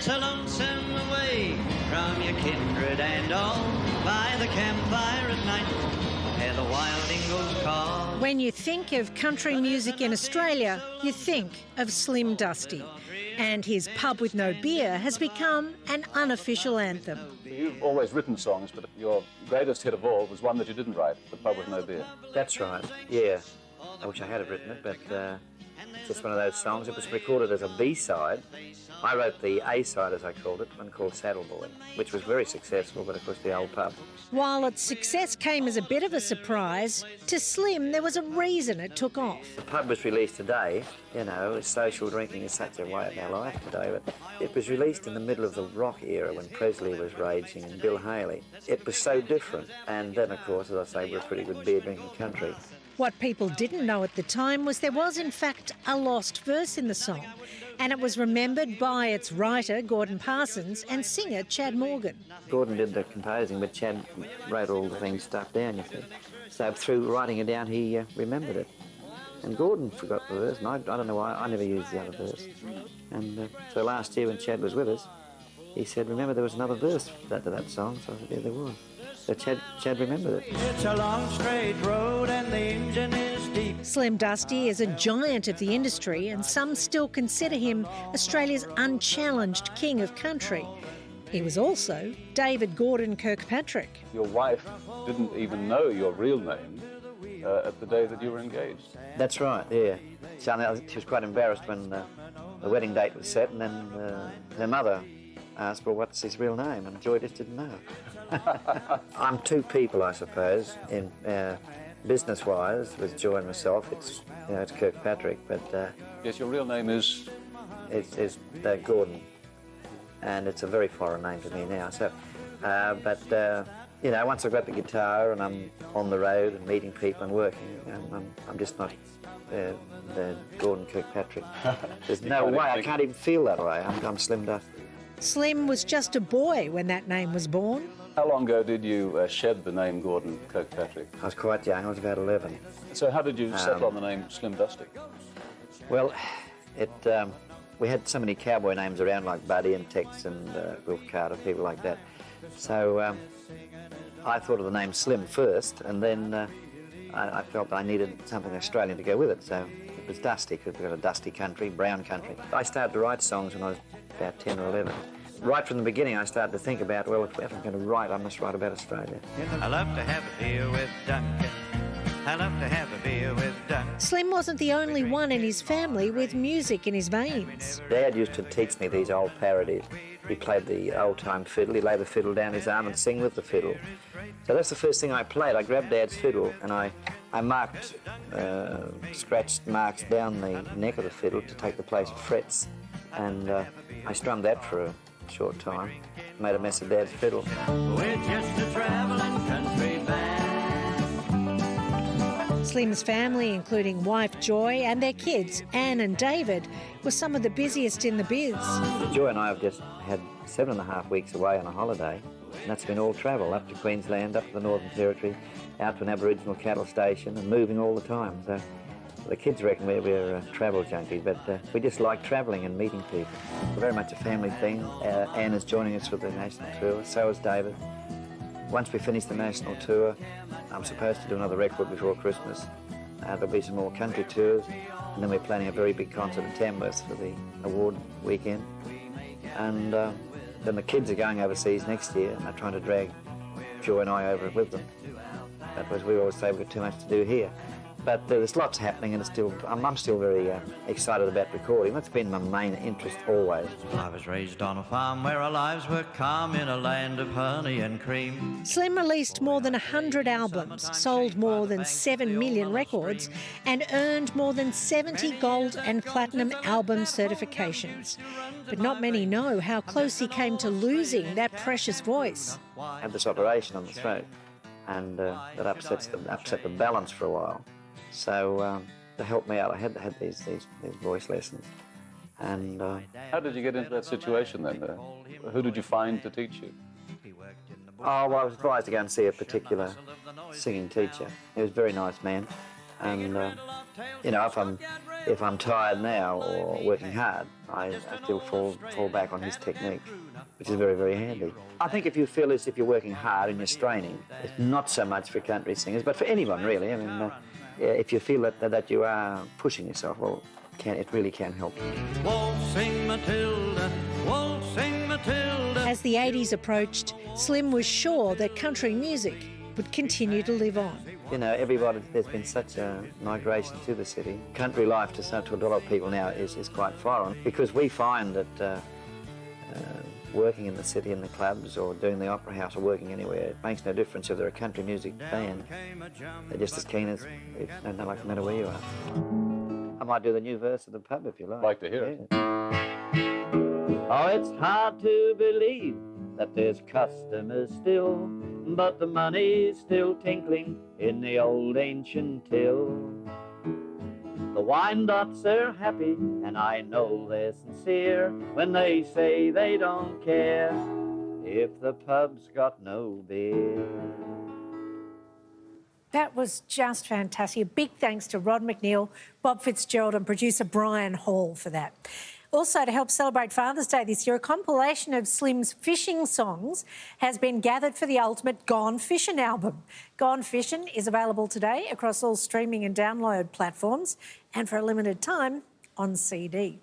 It's a lonesome away from your kindred and all, by the campfire at night, where the wilding goes call. When you think of country music in Australia, you think of Slim Dusty. And his Pub with No Beer has become an unofficial anthem. You've always written songs, but your greatest hit of all was one that you didn't write, The Pub with No Beer. That's right, yeah. I wish I had have written it, but it's just one of those songs. It was recorded as a B-side. I wrote the A-side, as I called it, one called Saddle Boy, which was very successful, but of course the old pub. While its success came as a bit of a surprise, to Slim there was a reason it took off. The pub was released today, you know, social drinking is such a way of our life today, but it was released in the middle of the rock era when Presley was raging and Bill Haley. It was so different, and then of course, as I say, we're a pretty good beer drinking country. What people didn't know at the time was there was in fact a lost verse in the song, and it was remembered by its writer, Gordon Parsons, and singer, Chad Morgan. Gordon did the composing, but Chad wrote all the things stuff down, you see. So through writing it down, he remembered it. And Gordon forgot the verse, and I don't know why, I never used the other verse. And so last year when Chad was with us, he said, remember there was another verse to that song? So I said, yeah, there was. So Chad remembered it. It's a long straight road and the engine is deep. Slim Dusty is a giant of the industry, and some still consider him Australia's unchallenged king of country. He was also David Gordon Kirkpatrick. Your wife didn't even know your real name at the day that you were engaged. That's right, yeah. She was quite embarrassed when the wedding date was set, and then her mother asked, well, what's his real name? And Joy just didn't know. I'm two people, I suppose, in business-wise, with Joy and myself. It's Kirkpatrick, but Yes, your real name is? It's Gordon, and it's a very foreign name to me now. So, you know, once I've got the guitar and I'm on the road and meeting people and working, I'm just not the Gordon Kirkpatrick. There's no way, I can't even feel that way. I'm Slim Dusty. Slim was just a boy when that name was born. How long ago did you shed the name Gordon Kirkpatrick? I was quite young, I was about 11. So how did you settle on the name Slim Dusty? Well, we had so many cowboy names around like Buddy and Tex and Wilf Carter, people like that. So I thought of the name Slim first, and then I felt I needed something Australian to go with it. So it was Dusty, because we've got a dusty country, brown country. I started to write songs when I was about 10 or 11. Right from the beginning, I started to think about, well, if I'm going to write, I must write about Australia. I love to have a beer with Duncan. I love to have a beer with Duncan. Slim wasn't the only one in his family with music in his veins. Dad used to teach me these old parodies. He played the old-time fiddle. He laid the fiddle down his arm and sing with the fiddle. So that's the first thing I played. I grabbed Dad's fiddle and I marked, scratched marks down the neck of the fiddle to take the place of frets. And I strummed that for a short time, made a mess of Dad's fiddle. We're just a traveling country band. Slim's family, including wife Joy and their kids, Anne and David, were some of the busiest in the biz. Joy and I have just had 7.5 weeks away on a holiday, and that's been all travel, up to Queensland, up to the Northern Territory, out to an Aboriginal cattle station, and moving all the time. So the kids reckon we're travel junkies, but we just like travelling and meeting people. It's very much a family thing. Anne is joining us for the national tour, so is David. Once we finish the national tour, I'm supposed to do another record before Christmas. There'll be some more country tours, and then we're planning a very big concert in Tamworth for the award weekend. And then the kids are going overseas next year, and they're trying to drag Joy and I over with them. Because we always say we've got too much to do here. But there's lots happening, and I'm still very excited about recording. That's been my main interest always. I was raised on a farm where our lives were calm in a land of honey and cream. Slim released more than 100 albums, sold more than 7 million records, and earned more than 70 gold and platinum album certifications. But not many know how close he came to losing that precious voice. I had this operation on the throat, and that upset the balance for a while. So to help me out, I had these voice lessons. And how did you get into that situation then? Who did you find to teach you? Oh, well, I was advised to go and see a particular singing teacher. He was a very nice man. And, you know, if I'm if I'm tired now or working hard, I still fall back on his technique, which is very, very handy. I think if you feel as if you're working hard and you're straining, it's not so much for country singers, but for anyone really. I mean, if you feel that you are pushing yourself, well, it really can help. Waltzing Matilda, waltzing Matilda. As the 80s approached, Slim was sure that country music would continue to live on. You know, there's been such a migration to the city. Country life to a lot of people now is quite foreign, because we find that working in the city in the clubs or doing the opera house or working anywhere, it makes no difference if they're a country music band. They're just as keen as, no matter where you are. I might do the new verse of the pub if you like. Like to hear it. Oh, it's hard to believe that there's customers still, but the money's still tinkling in the old ancient till. The Wyandottes are happy, and I know they're sincere when they say they don't care if the pub's got no beer. That was just fantastic. A big thanks to Rod McNeil, Bob Fitzgerald and producer Brian Hall for that. Also, to help celebrate Father's Day this year, a compilation of Slim's fishing songs has been gathered for the ultimate Gone Fishin' album. Gone Fishin' is available today across all streaming and download platforms and for a limited time on CD.